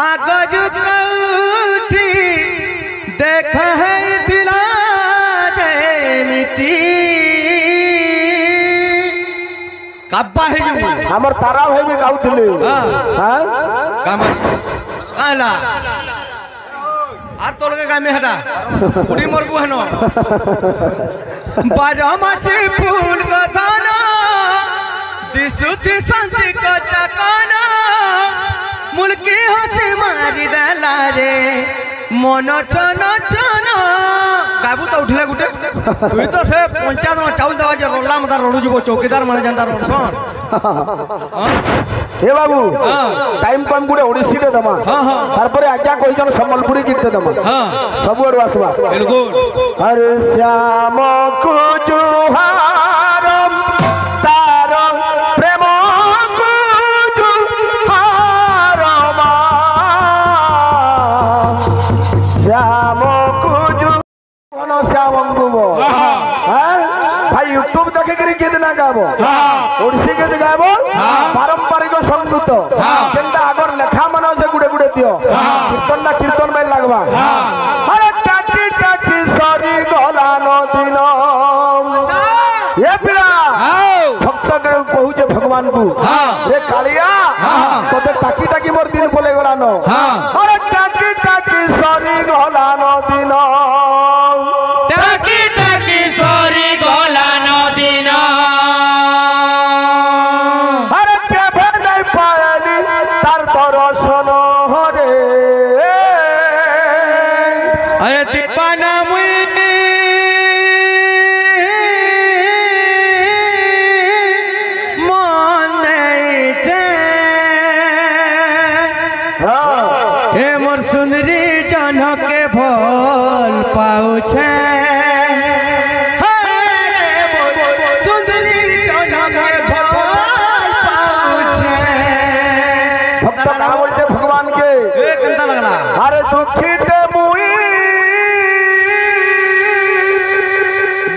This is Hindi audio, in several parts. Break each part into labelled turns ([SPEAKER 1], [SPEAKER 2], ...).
[SPEAKER 1] आगज कौठी देखा है दिला जयमिति कब्बा है जो
[SPEAKER 2] हमर तारा भाई भी गाउथले हां
[SPEAKER 1] कामर काला आर तोल के गामे हटा उड़ी मरबू हनो बारमासी फूल का दाना दिसुति संची को चकाना मुल्की हसी मारी दला रे मन चन चन गाबू तो उठले गुटे तुई तो से पंचायत में चाउल दवा जे रोला मता रोडू जबो चौकीदार माने जानता रोडसन
[SPEAKER 2] हे बाबू टाइम कम गुटे ओडिसी रे दमा तार परे आज्ञा कोइ जन संबलपुरी गीत दमा सब ओड वासबा
[SPEAKER 1] बिल्कुल
[SPEAKER 2] हरे श्याम को जुहार तार प्रेम को जुहार श्याम को जुहार श्याम गुबो भाई यूट्यूब देखे करी गीत ना गाबो ओडिसी गीत गाबो पारंपरिक संगीत केनता आगर लेखा मानो से गुडे गुडे दियो कीर्तन ना कीर्तन में लागबा अरे टाटी टाटी सरी गला नदीन ये पिला भक्त के कहू जे भगवान को रे कालिया तोते टाकी टाकी मोर दिन बोले गला न अरे टाकी टाकी सरी गला नदीन
[SPEAKER 1] टाकी टाकी सरी गला नदीन
[SPEAKER 2] अरे केभे नहीं पायली तार दर्शन रे
[SPEAKER 1] अरे दीपाना मुई मन नहीं छे हे मोर सुंदरी जनक के भल पाऊ छे सुंदरी जनक के भल पाऊ छे
[SPEAKER 2] भक्त ना बोलते भगवान के
[SPEAKER 1] केनता लगला
[SPEAKER 2] अरे दुखी ते मुई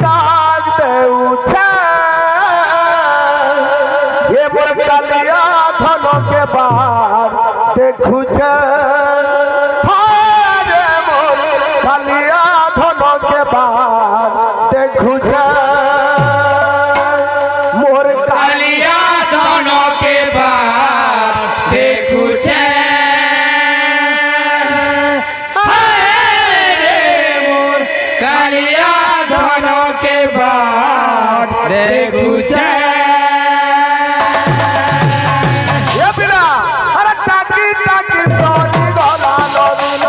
[SPEAKER 2] दाग दे उठे ये मोर कालिया धन के बाहर देखू छे हारे मोर कालिया धन के बाहर देखू छे मोर
[SPEAKER 1] कालिया धन के बाहर देखू छे कालिया धन के बाहर देखू छे
[SPEAKER 2] ये बिना अरे टाकी टाकी सोनी गला नदीन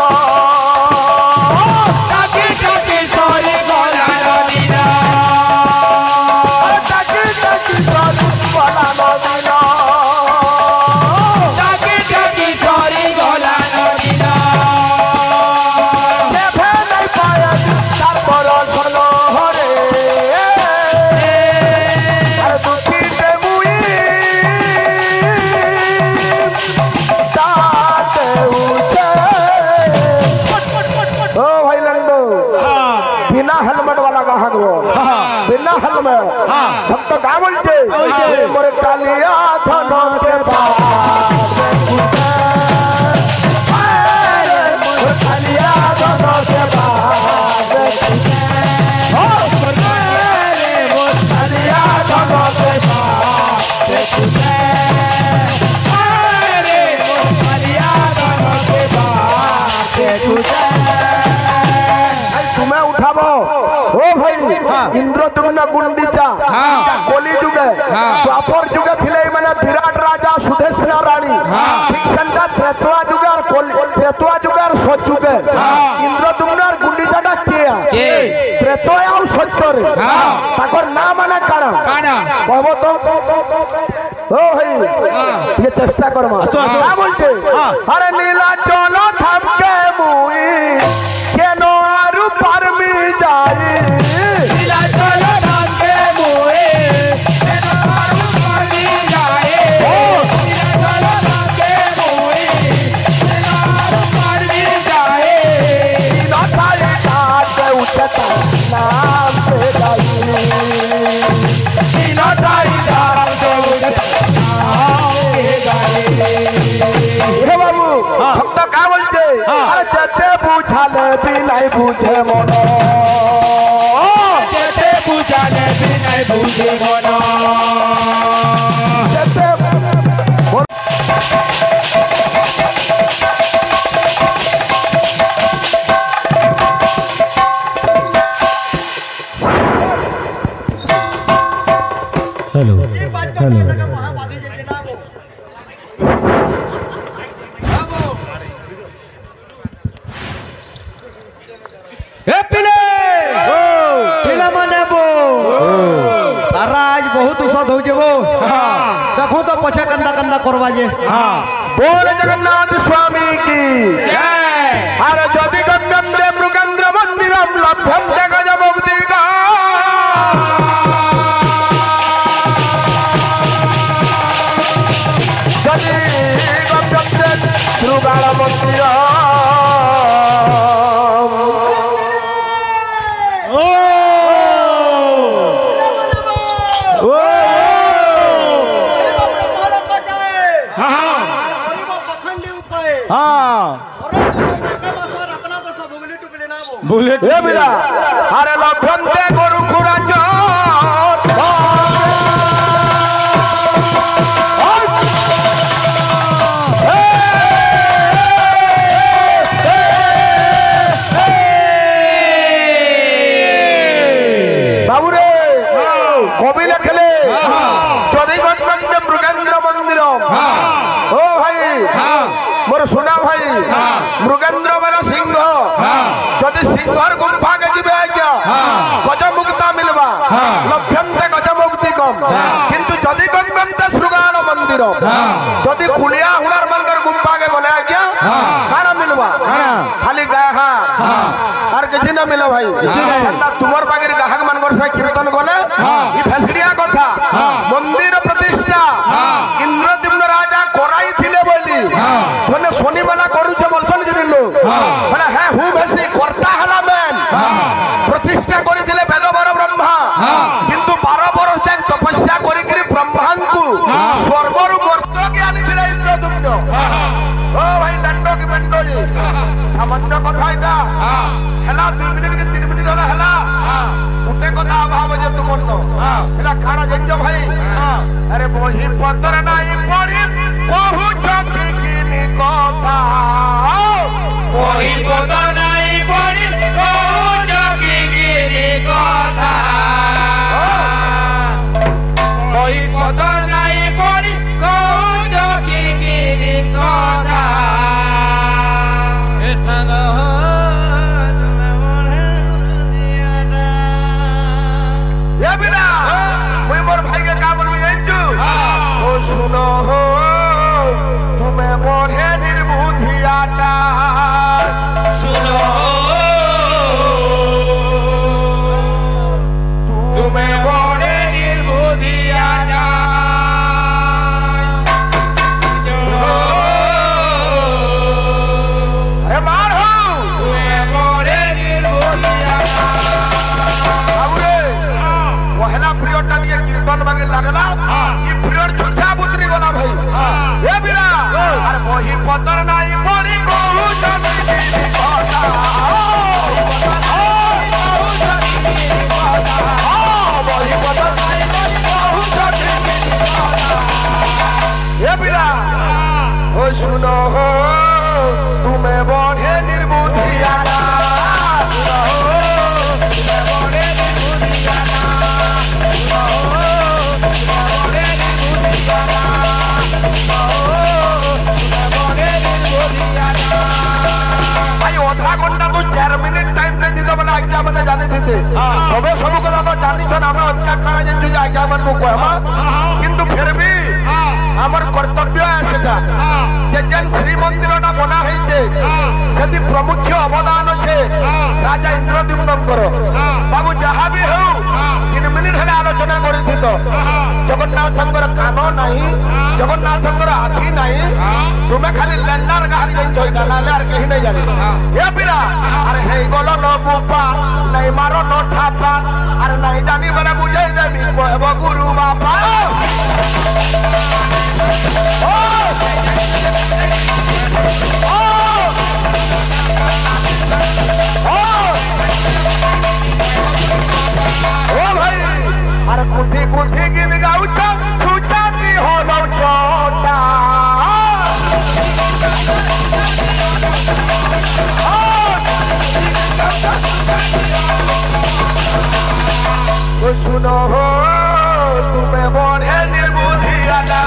[SPEAKER 1] टाकी टाकी सोनी गला नदीन
[SPEAKER 2] अरे टाकी टाकी सोनी गला नदीन
[SPEAKER 1] टाकी टाकी सोनी गला नदीन
[SPEAKER 2] केभे नहीं पाया तार दर्शन रे अरे दुखी ते मुई ताते उठे ओ भाई लंडो बिना हेलमेट वाला गाहक वो बिना हेलमेट भक्त का बोलते मोरे कालिया धन के कालिया धन के कालिया धन के तुम्हें उठाबो ओ भाई इंद्रद्युम्न गुंडीचा कोली जुगे द्वापर जुगे थिले माने विराट राजा सुदेशना रानी ठीक संता त्रेतुआ जुगे और त्रेतुआ जुगे और सच जुगे इंद्रद्युम्न और गुंडीचाटा किया त्रेतुआ और सच रे ताकर नाम माने काना कहबो तो ओ भाई ये चेष्टा करमा क्या बोलते अरे नीला चलो थम के मुई केनो आरु परमी जाई
[SPEAKER 1] नीला चलो थम के मुई केनो आरु परमी जाई नीला चलो थम के मुई केनो आरु परमी जाई
[SPEAKER 2] ना ताई तात उठता नाम से जाई
[SPEAKER 1] नीला ताई तात उठता
[SPEAKER 2] নাই বুঝে মন
[SPEAKER 3] যেতে বুঝালে বিনাই বুঝে মন
[SPEAKER 4] हेलो हेलो
[SPEAKER 1] तारा आज बहुत उसद हो जेबो देखो तो पछे कंदा कंदा करवा जे
[SPEAKER 2] बोल जगन्नाथ स्वामी की
[SPEAKER 3] जय
[SPEAKER 2] अरे जदि गम्यम दे मृगेंद्र मंदिरम लभ्यम ते गज मुक्तिका जदि गम्यम दे मृगाल मंदिरम
[SPEAKER 3] बुलेट
[SPEAKER 2] ए बिला अरे लभ्यंते गुरु खुराच बाबू रे कवि लिखले चौधरी गणपति मृगेंद्र मंदिर ओ भाई मोर सुना भाई मृगेंद्र वाला सिंह जदि सिंहर गुंफा के जीवे आज्ञा गज मुक्ता मिलवा लभ्यंते गज मुक्ति कम किंतु जदि गम्यंते शृगाल मंदिर जदि कुलिया हुनार मनकर गुंफा के गले आज्ञा काना मिलवा खाली गाहा आर किछि ना मिलो भाई संता तुमर पागिर गाहक मनकर से कीर्तन गले ई फेसडिया कथा मंदिर प्रतिष्ठा इंद्रद्युम्न राजा कराई थिले बोली जने सोनी वाला करू जे बोलसन जे लोग बोले है हु भेसी करता हला मेन प्रतिष्ठा करि दिले वेदवर ब्रह्मा किंतु 12 बरस तक तपस्या करि करि ब्रह्मांकु स्वर्ग रु मर्त्य के आनी दिले इंद्रद्युम्न ओ भाई लंडो की बंडो जी सामान्य कथा इटा हला 2 मिनिट के 3 मिनिट हला उठे कथा अभाव जे तुमन न सेला खाना जंजो भाई अरे बही पत्र नाही पड़ी कहू चकी किनी कथा
[SPEAKER 3] ওই বদনাই পড়ি কোজকি গিরি কথা ওই বদনাই পড়ি কোজকি গিরি কথা এ সঙ্গ তুমি মনে দিয়ানা
[SPEAKER 2] ये बिना कोई मोर भाई के का बोलबी गंजू ओ सुनो हो तुम्हें मोढ़े निर्बुद्धियाटा
[SPEAKER 3] सुनो तुम्हें बड़े निर्बुद्धियाना सुनो
[SPEAKER 2] अरे मार हो
[SPEAKER 3] तुम्हें बड़े निर्बुद्धियाना
[SPEAKER 2] बाबू रे पहला पीरियड टा ये कीर्तन बागे लागला ई पीरियड छुछा बुतरी गला भाई ए बिना अरे बही पतर नाही पड़ी कहू चकी किनी कथा बही पतर नाही पड़ी कहू चकी किनी कथा ए बिना ओ सुनो हो तुम्हें बढ़े निर्बुद्धियाना सुनो हो तुम्हें बढ़े निर्बुद्धियाना सुनो हो तुम्हें बढ़े निर्बुद्धियाना सुनो हो तुम्हें बढ़े निर्बुद्धियाना भाई आधा घंटा तो 4 मिनिट टाइम दे दितो बोले आज्ञा मने जाने देते सबे सब कथा तो जानि छन हम अटका काना जंजु जे आज्ञा मन को कहमा किंतु फिर भी हमर कर्तव्य है सेटा जे जन श्री मंदिरटा बना होइछे सेति प्रमुख अवदान छे राजा इंद्रद्युम्नकर बाबू जहा भी हो 3 मिनिट हले आलोचना करि थितो जगन्नाथंकर कान नाही जगन्नाथंकर आखी नाही तुमे खाली लंडर गाहरी जइन छोइना नाले आर कहि नै जानि ए पिला अरे हे गलो न बुपा नै मारो न ठापा अरे नै जानि बोले बुझै देमी कहबो गुरु बापा ओ ओ ओ सुनो हो तुम्हें बड़े निर्बुद्धिया ना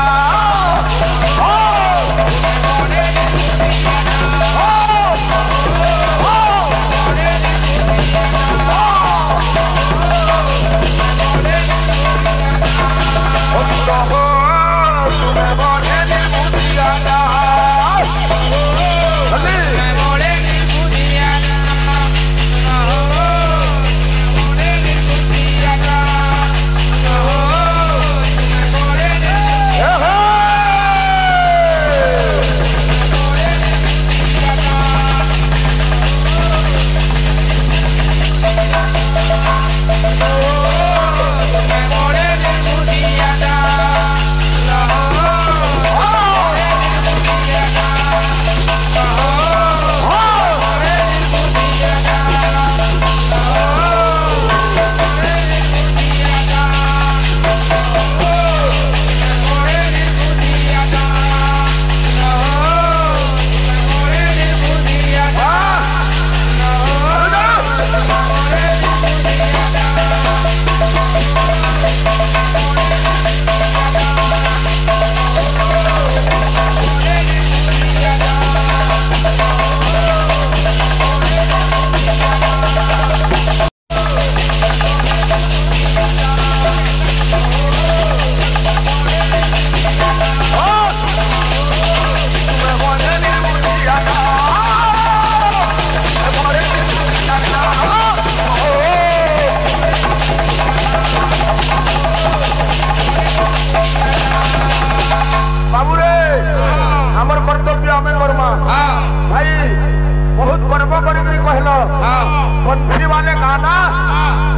[SPEAKER 2] पंथी वाले गाना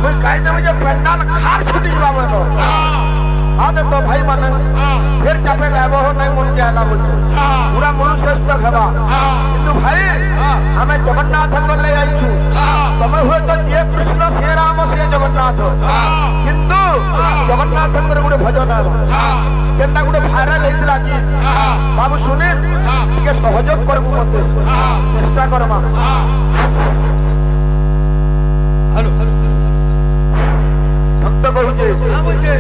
[SPEAKER 2] कोई कह दे मुझे पंडाल खार छुटी बाबे तो आदे तो भाई माने फिर चापे गए वो नहीं मुन के आला मुझे पूरा मनुष्य तक हवा किंतु भाई हमें जगन्नाथ को ले आई छु तमे हुए तो जे कृष्ण से राम से जगन्नाथ किंतु जगन्नाथ को गुडे भजन आवा केनटा गुडे भाइरल हेतिला की बाबू सुनील के सहयोग करबू मते चेष्टा करमा हेलो भक्त कहू जे